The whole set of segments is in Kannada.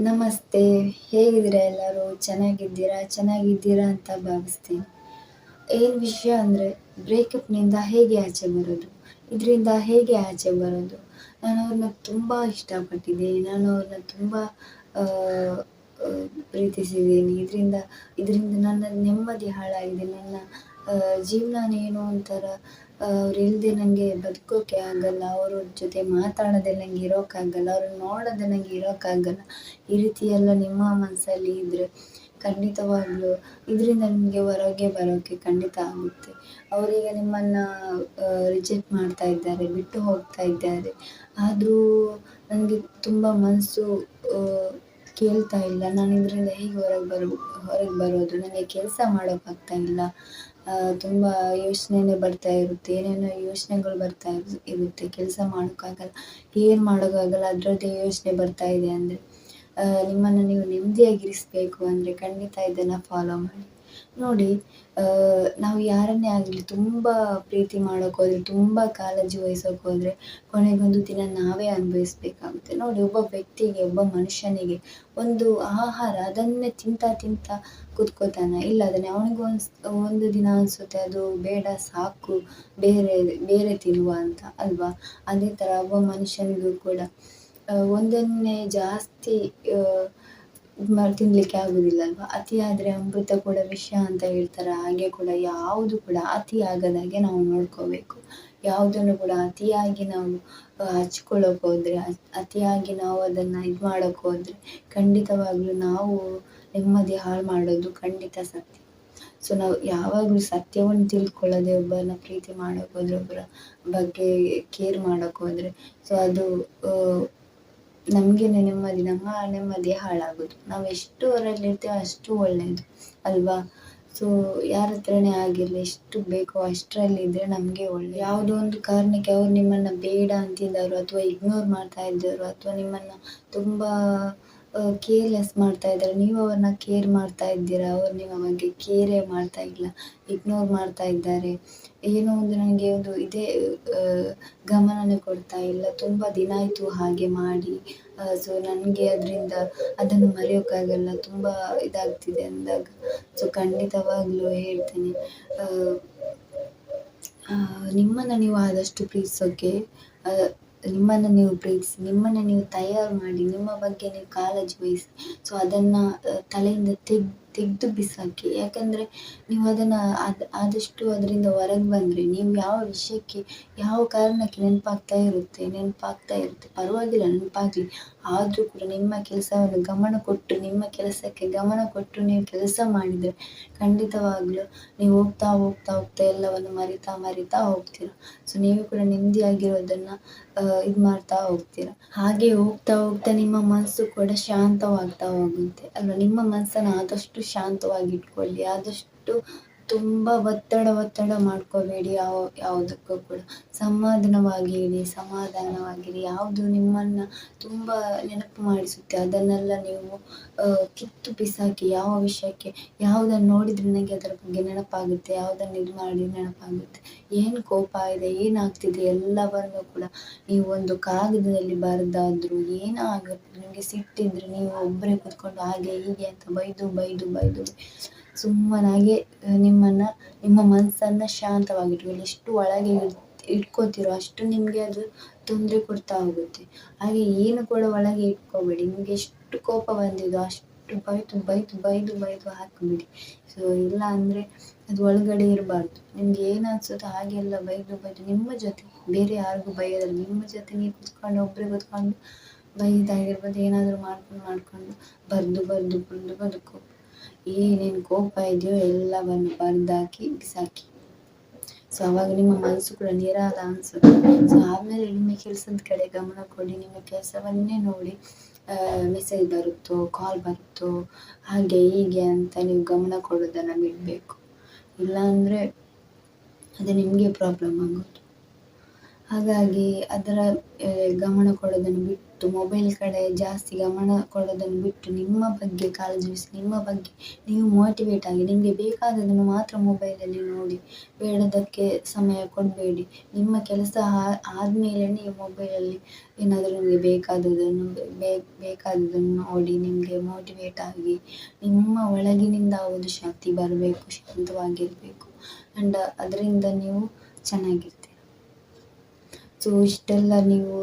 ನಮಸ್ತೆ. ಹೇಗಿದ್ದೀರಾ ಎಲ್ಲರೂ? ಚೆನ್ನಾಗಿದ್ದೀರಾ ಅಂತ ಭಾವಿಸ್ತೀನಿ. ಏನು ವಿಷಯ ಅಂದರೆ ಬ್ರೇಕಪ್‌ನಿಂದ ಹೇಗೆ ಆಚೆ ಬರೋದು? ಇದರಿಂದ ಹೇಗೆ ಆಚೆ ಬರೋದು? ನಾನು ಅವ್ರನ್ನ ತುಂಬ ಇಷ್ಟಪಟ್ಟಿದ್ದೀನಿ. ನಾನು ಅವ್ರನ್ನ ತುಂಬ ಆಹ್, ಪ್ರೀತಿಸಿದ್ದೀನಿ. ಇದರಿಂದ ನನ್ನ ನೆಮ್ಮದಿ ಹಾಳಾಗಿದೆ. ನನ್ನ ಜೀವನಾನೇ ಏನೋ ಒಂಥರ ಅವ್ರಿಲ್ಲದೆ ನನಗೆ ಬದುಕೋಕೆ ಆಗಲ್ಲ. ಅವ್ರ ಜೊತೆ ಮಾತಾಡದೆ ನಂಗೆ ಇರೋಕ್ಕಾಗಲ್ಲ. ಅವ್ರನ್ನ ನೋಡದೆ ನಂಗೆ ಇರೋಕ್ಕಾಗಲ್ಲ. ಈ ರೀತಿ ಎಲ್ಲ ನಿಮ್ಮ ಮನಸ್ಸಲ್ಲಿ ಇದ್ದರೆ ಖಂಡಿತವಾಗ್ಲೂ ಇದರಿಂದ ನಿಮಗೆ ಹೊರಗೆ ಬರೋಕ್ಕೆ ಖಂಡಿತ ಆಗುತ್ತೆ. ಅವರೀಗ ನಿಮ್ಮನ್ನು ರಿಜೆಕ್ಟ್ ಮಾಡ್ತಾ ಇದ್ದಾರೆ, ಬಿಟ್ಟು ಹೋಗ್ತಾ ಇದ್ದಾರೆ. ಆದರೂ ನನಗೆ ತುಂಬ ಮನಸ್ಸು ಕೇಳ್ತಾ ಇಲ್ಲ. ನಾನು ಇದರಿಂದ ಹೇಗೆ ಹೊರಗೆ ಬರೋದು? ನನಗೆ ಕೆಲಸ ಮಾಡೋಕ್ಕಾಗ್ತಾ ಇಲ್ಲ. ತುಂಬ ಯೋಚನೆನೇ ಬರ್ತಾ ಇರುತ್ತೆ. ಏನೇನೋ ಯೋಚನೆಗಳು ಬರ್ತಾ ಇರುತ್ತೆ. ಕೆಲಸ ಮಾಡೋಕ್ಕಾಗಲ್ಲ, ಏನು ಮಾಡೋಕ್ಕಾಗಲ್ಲ. ಅದರದ್ದೇ ಯೋಚನೆ ಬರ್ತಾ ಇದೆ ಅಂದರೆ ನಿಮ್ಮನ್ನು ನೀವು ನೆಮ್ಮದಿಯಾಗಿರಿಸಬೇಕು ಅಂದರೆ ಖಂಡಿತ ಇದನ್ನು ಫಾಲೋ ಮಾಡಿ. ನೋಡಿ, ನಾವು ಯಾರನ್ನೇ ಆಗಲಿ ತುಂಬ ಪ್ರೀತಿ ಮಾಡೋಕ್ಕೋದ್ರೆ, ತುಂಬ ಕಾಳಜಿ ವಹಿಸೋಕ್ಕೋದ್ರೆ ಕೊನೆಗೊಂದು ದಿನ ನಾವೇ ಅನುಭವಿಸ್ಬೇಕಾಗುತ್ತೆ. ನೋಡಿ, ಒಬ್ಬ ವ್ಯಕ್ತಿಗೆ, ಒಬ್ಬ ಮನುಷ್ಯನಿಗೆ ಒಂದು ಆಹಾರ ಅದನ್ನೇ ತಿಂತಾ ಕೂತ್ಕೋತಾನೆ. ಇಲ್ಲ ಅದನ್ನೇ ಅವನಿಗೂ ಒಂದು ದಿನ ಅನಿಸುತ್ತೆ ಅದು ಬೇಡ, ಸಾಕು, ಬೇರೆ ತಿನ್ನುವ ಅಂತ ಅಲ್ವಾ? ಅದೇ ಥರ ಒಬ್ಬ ಮನುಷ್ಯನಿಗೂ ಕೂಡ ಒಂದನ್ನೇ ಜಾಸ್ತಿ ತಿನ್ನಲಿಕ್ಕೆ ಆಗೋದಿಲ್ಲ ಅಲ್ವಾ? ಅತಿ ಆದರೆ ಅಮೃತ ಕೂಡ ವಿಷ ಅಂತ ಹೇಳ್ತಾರೆ. ಹಾಗೆ ಕೂಡ ಯಾವುದು ಕೂಡ ಅತಿ ಆಗದಾಗೆ ನಾವು ನೋಡ್ಕೋಬೇಕು. ಯಾವುದನ್ನು ಕೂಡ ಅತಿಯಾಗಿ ನಾವು ಹಚ್ಕೊಳ್ಳೋಕೆ ಹೋದರೆ, ಅತಿಯಾಗಿ ನಾವು ಅದನ್ನು ಇದು ಮಾಡೋಕೆ ಹೋದರೆ ಖಂಡಿತವಾಗ್ಲೂ ನಾವು ನೆಮ್ಮದಿ ಹಾಳು ಮಾಡೋದು ಖಂಡಿತ ಸತ್ಯ. ಸೊ ನಾವು ಯಾವಾಗಲೂ ಸತ್ಯವನ್ನು ತಿಳ್ಕೊಳ್ಳದೆ ಒಬ್ಬರನ್ನ ಪ್ರೀತಿ ಮಾಡೋಕೆ ಹೋದರೆ, ಒಬ್ಬರ ಬಗ್ಗೆ ಕೇರ್ ಮಾಡೋಕೆ ಹೋದರೆ ಸೊ ಅದು ನಮಗೇನೆ ನಮ್ಮ ನೆಮ್ಮದಿ ಹಾಳಾಗೋದು. ನಾವು ಎಷ್ಟು ಹೊರಲಿರ್ತೀವೋ ಅಷ್ಟು ಒಳ್ಳೆಯದು ಅಲ್ವಾ? ಸೊ ಯಾರ ಹತ್ರನೇ ಆಗಿರಲಿ, ಎಷ್ಟು ಬೇಕೋ ಅಷ್ಟರಲ್ಲಿದ್ದರೆ ನಮಗೆ ಒಳ್ಳೆಯದು. ಯಾವುದೋ ಒಂದು ಕಾರಣಕ್ಕೆ ಅವ್ರು ನಿಮ್ಮನ್ನು ಬೇಡ ಅಂತಿದ್ದಾರೋ ಅಥವಾ ಇಗ್ನೋರ್ ಮಾಡ್ತಾ ಇದ್ದಾರೋ ಅಥವಾ ನಿಮ್ಮನ್ನು ತುಂಬ ಕೇರ್ಲೆಸ್ ಮಾಡ್ತಾ ಇದ್ದಾರೆ, ನೀವು ಅವ್ರನ್ನ ಕೇರ್ ಮಾಡ್ತಾ ಇದ್ದೀರಾ, ಅವ್ರು ನಿಮ್ಮ ಬಗ್ಗೆ ಕೇರೇ ಮಾಡ್ತಾ ಇಲ್ಲ, ಇಗ್ನೋರ್ ಮಾಡ್ತಾ ಇದ್ದಾರೆ, ಏನೋ ಒಂದು ನನಗೆ ಒಂದು ಇದೇ ಗಮನನೇ ಕೊಡ್ತಾ ಇಲ್ಲ, ತುಂಬ ದಿನ ಆಯಿತು ಹಾಗೆ ಮಾಡಿ, ಸೊ ನನಗೆ ಅದನ್ನು ಮರೆಯೋಕ್ಕಾಗಲ್ಲ, ತುಂಬ ಇದಾಗ್ತಿದೆ ಅಂದಾಗ ಸೊ ಖಂಡಿತವಾಗ್ಲೂ ಹೇಳ್ತೀನಿ, ನಿಮ್ಮನ್ನು ನೀವು ಆದಷ್ಟು ಪ್ರೀತಿಸೋಕ್ಕೆ, ನಿಮ್ಮನ್ನು ನೀವು ಪ್ರೀತಿಸಿ, ನಿಮ್ಮನ್ನು ನೀವು ತಯಾರು ಮಾಡಿ, ನಿಮ್ಮ ಬಗ್ಗೆ ನೀವು ಕಾಳಜಿ ವಹಿಸಿ. ಸೊ ಅದನ್ನು ತಲೆಯಿಂದ ತೆಗೆದು ಬಿಸಾಕಿ. ಯಾಕಂದರೆ ನೀವು ಅದನ್ನು ಆದಷ್ಟು ಅದರಿಂದ ಹೊರಗೆ ಬಂದರೆ ನೀವು ಯಾವ ವಿಷಯಕ್ಕೆ, ಯಾವ ಕಾರಣಕ್ಕೆ ನೆನಪಾಗ್ತಾ ಇರುತ್ತೆ ಪರವಾಗಿಲ್ಲ, ನೆನಪಾಗಲಿ. ಆದರೂ ಕೂಡ ನಿಮ್ಮ ಕೆಲಸವನ್ನು ನಿಮ್ಮ ಕೆಲಸಕ್ಕೆ ಗಮನ ಕೊಟ್ಟು ನೀವು ಕೆಲಸ ಮಾಡಿದರೆ ಖಂಡಿತವಾಗ್ಲೂ ನೀವು ಹೋಗ್ತಾ ಎಲ್ಲವನ್ನು ಮರಿತಾ ಹೋಗ್ತೀರ. ಸೊ ನೀವು ಕೂಡ ನೆಮ್ಮದಿಯಾಗಿರೋದನ್ನು ಇದು ಮಾಡ್ತಾ ಹೋಗ್ತೀರ. ಹಾಗೆ ಹೋಗ್ತಾ ನಿಮ್ಮ ಮನಸ್ಸು ಕೂಡ ಶಾಂತವಾಗ್ತಾ ಹೋಗುತ್ತೆ ಅಲ್ವಾ? ನಿಮ್ಮ ಮನಸ್ಸನ್ನು ಆದಷ್ಟು ಶಾಂತವಾಗಿಟ್ಕೊಳ್ಳಿ. ಆದಷ್ಟು ತುಂಬ ಒತ್ತಡ ಮಾಡ್ಕೋಬೇಡಿ. ಯಾವುದಕ್ಕೂ ಕೂಡ ಸಮಾಧಾನವಾಗಿರಿ. ಯಾವುದು ನಿಮ್ಮನ್ನು ತುಂಬ ನೆನಪು ಮಾಡಿಸುತ್ತೆ ಅದನ್ನೆಲ್ಲ ನೀವು ಕಿತ್ತು ಬಿಸಾಕಿ. ಯಾವ ವಿಷಯಕ್ಕೆ ಯಾವುದನ್ನು ನೋಡಿದರೆ ನನಗೆ ಅದರ ಬಗ್ಗೆ ನೆನಪಾಗುತ್ತೆ, ಯಾವುದನ್ನು ಇದು ಮಾಡಿ ನೆನಪಾಗುತ್ತೆ, ಏನು ಕೋಪ ಇದೆ, ಏನಾಗ್ತಿದೆ ಎಲ್ಲವನ್ನು ಕೂಡ ನೀವು ಒಂದು ಕಾಗದದಲ್ಲಿ ಬರೆದಾದರೂ ಏನೋ ಆಗುತ್ತೆ. ನಿಮಗೆ ಸಿಟ್ಟಿದ್ರೆ ನೀವು ಒಬ್ಬರೇ ಕೂತ್ಕೊಂಡು ಹಾಗೆ ಹೀಗೆ ಅಂತ ಬೈದು ಸುಮ್ಮನಾಗೆ ನಿಮ್ಮ ಮನಸ್ಸನ್ನು ಶಾಂತವಾಗಿಟ್ಕೊಳ್ಳಿ. ಎಷ್ಟು ಒಳಗೆ ಇಟ್ಕೋತಿರೋ ಅಷ್ಟು ನಿಮಗೆ ಅದು ತೊಂದರೆ ಕೊಡ್ತಾ ಹೋಗುತ್ತೆ. ಹಾಗೆ ಏನು ಕೂಡ ಒಳಗೆ ಇಟ್ಕೋಬೇಡಿ. ನಿಮಗೆ ಎಷ್ಟು ಕೋಪ ಬಂದಿದೋ ಅಷ್ಟು ಬೈದು ಹಾಕಿಬಿಡಿ. ಸೊ ಇಲ್ಲ ಅಂದರೆ ಅದು ಒಳಗಡೆ ಇರಬಾರ್ದು. ನಿಮ್ಗೆ ಏನು ಅನ್ಸುತ್ತೋ ಹಾಗೆಲ್ಲ ಬೈದು ನಿಮ್ಮ ಜೊತೆ, ಬೇರೆ ಯಾರಿಗೂ ಬೈಯೋದಲ್ಲ, ನಿಮ್ಮ ಜೊತೆ ನೀವು ಒಬ್ಬರೇ ಕೂತ್ಕೊಂಡು ಬೈದಾಗಿರ್ಬೋದು, ಏನಾದರೂ ಮಾಡ್ಕೊಂಡು ಬರೆದು ಏನೇನು ಕೋಪ ಇದೆಯೋ ಎಲ್ಲವನ್ನು ಬರೆದಾಕಿ ಬಿಸಾಕಿ. ಸೊ ಆವಾಗ ನಿಮ್ಮ ಮನಸ್ಸು ಕೂಡ ನಿರಾಳ ಅನಿಸುತ್ತೆ. ಸೊ ಆಮೇಲೆ ನಿಮ್ಮ ಕೆಲಸದ ಕಡೆ ಗಮನ ಕೊಡಿ. ನಿಮ್ಮ ಕೆಲಸವನ್ನೇ ನೋಡಿ, ಮೆಸೇಜ್ ಬರುತ್ತೋ, ಕಾಲ್ ಬರುತ್ತೋ, ಹಾಗೆ ಹೀಗೆ ಅಂತ ನೀವು ಗಮನ ಕೊಡೋದನ್ನು ಬಿಡಬೇಕು. ಇಲ್ಲಾಂದರೆ ಅದು ನಿಮಗೆ ಪ್ರಾಬ್ಲಮ್ ಆಗೋದು. ಹಾಗಾಗಿ ಅದರ ಗಮನ ಕೊಡೋದನ್ನು ಬಿಟ್ಟು ಮೊಬೈಲ್ ಕಡೆ ಜಾಸ್ತಿ ಗಮನ ಕೊಡೋದನ್ನು ಬಿಟ್ಟು ನಿಮ್ಮ ಬಗ್ಗೆ ಕಾಳಜಿ ವಹಿಸಿ, ನಿಮ್ಮ ಬಗ್ಗೆ ನೀವು ಮೋಟಿವೇಟ್ ಆಗಿ ನಿಮಗೆ ಬೇಕಾದದನ್ನು ಮಾತ್ರ ಮೊಬೈಲಲ್ಲಿ ನೋಡಿ, ಬೇಡದ್ದಕ್ಕೆ ಸಮಯ ಕೊಡಬೇಡಿ. ನಿಮ್ಮ ಕೆಲಸ ಆದಮೇಲೆ ನೀವು ಮೊಬೈಲಲ್ಲಿ ಏನಾದರೂ ನಿಮಗೆ ಬೇಕಾದದನ್ನು ನೋಡಿ, ನಿಮಗೆ ಮೋಟಿವೇಟ್ ಆಗಿ ನಿಮ್ಮ ಒಳಗಿನಿಂದ ಒಂದು ಶಕ್ತಿ ಬರಬೇಕು, ಶಾಂತವಾಗಿರಬೇಕು ಆ್ಯಂಡ್ ಅದರಿಂದ ನೀವು ಚೆನ್ನಾಗಿರ್ತೀರ. ಸೊ ಇಷ್ಟೆಲ್ಲ ನೀವು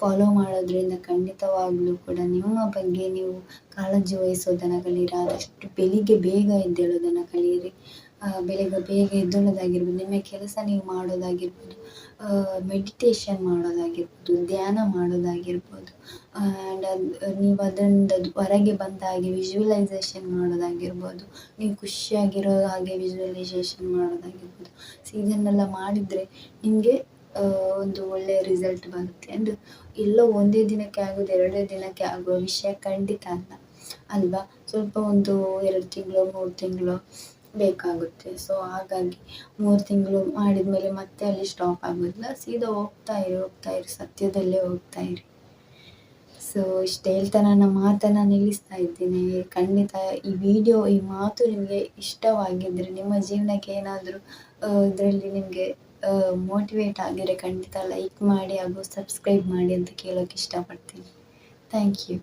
ಫಾಲೋ ಮಾಡೋದ್ರಿಂದ ಖಂಡಿತವಾಗ್ಲೂ ಕೂಡ ನಿಮ್ಮ ಬಗ್ಗೆ ನೀವು ಕಾಳಜಿ ವಹಿಸೋದನ್ನು ಕಲೀರಿ. ಆದಷ್ಟು ಬೆಳಿಗ್ಗೆ ಬೇಗ ಎದ್ದೇಳೋದನ್ನು ಕಲೀರಿ. ಬೆಳಿಗ್ಗೆ ಬೇಗ ಎದ್ದೇಳೋದಾಗಿರ್ಬೋದು, ನಿಮ್ಮ ಕೆಲಸ ನೀವು ಮಾಡೋದಾಗಿರ್ಬೋದು, ಮೆಡಿಟೇಷನ್ ಮಾಡೋದಾಗಿರ್ಬೋದು, ಧ್ಯಾನ ಮಾಡೋದಾಗಿರ್ಬೋದು, ಆ್ಯಂಡ್ ನೀವು ಅದರಿಂದ ಹೊರಗೆ ಬಂದ ಹಾಗೆ ವಿಜುವಲೈಸೇಷನ್ ಮಾಡೋದಾಗಿರ್ಬೋದು, ನೀವು ಖುಷಿಯಾಗಿರೋ ಹಾಗೆ ವಿಜುವಲೈಸೇಷನ್ ಮಾಡೋದಾಗಿರ್ಬೋದು. ಸೊ ಇದನ್ನೆಲ್ಲ ಮಾಡಿದರೆ ನಿಮಗೆ ಒಂದು ಒಳ್ಳೆಯ ರಿಸಲ್ಟ್ ಬರುತ್ತೆ. ಆ್ಯಂಡ್ ಎಲ್ಲೋ ಒಂದೇ ದಿನಕ್ಕೆ ಆಗೋದು, ಎರಡೇ ದಿನಕ್ಕೆ ಆಗುವ ವಿಷಯ ಖಂಡಿತ ಅಲ್ಲ ಅಲ್ವಾ. ಸ್ವಲ್ಪ ಒಂದು 2 ತಿಂಗಳು 3 ತಿಂಗಳು ಬೇಕಾಗುತ್ತೆ. ಸೊ ಹಾಗಾಗಿ 3 ತಿಂಗಳು ಮಾಡಿದ್ಮೇಲೆ ಮತ್ತೆ ಅಲ್ಲಿ ಸ್ಟಾಪ್ ಆಗೋದಿಲ್ಲ, ಸೀದಾ ಹೋಗ್ತಾ ಇರಿ, ಸತ್ಯದಲ್ಲೇ ಹೋಗ್ತಾ ಇರಿ. ಸೊ ಇಷ್ಟು ಹೇಳ್ತಾ ನನ್ನ ಮಾತನ್ನು ನಿಲ್ಲಿಸ್ತಾ ಇದ್ದೀನಿ. ಖಂಡಿತ ಈ ಮಾತು ನಿಮಗೆ ಇಷ್ಟವಾಗಿದ್ದರೆ, ನಿಮ್ಮ ಜೀವನಕ್ಕೆ ಏನಾದರೂ ಇದರಲ್ಲಿ ನಿಮಗೆ ಮೋಟಿವೇಟ್ ಆಗಿದ್ರೆ ಖಂಡಿತ ಲೈಕ್ ಮಾಡಿ ಹಾಗೂ ಸಬ್ಸ್ಕ್ರೈಬ್ ಮಾಡಿ ಅಂತ ಕೇಳೋಕ್ಕೆ ಇಷ್ಟಪಡ್ತೀನಿ. Thank you.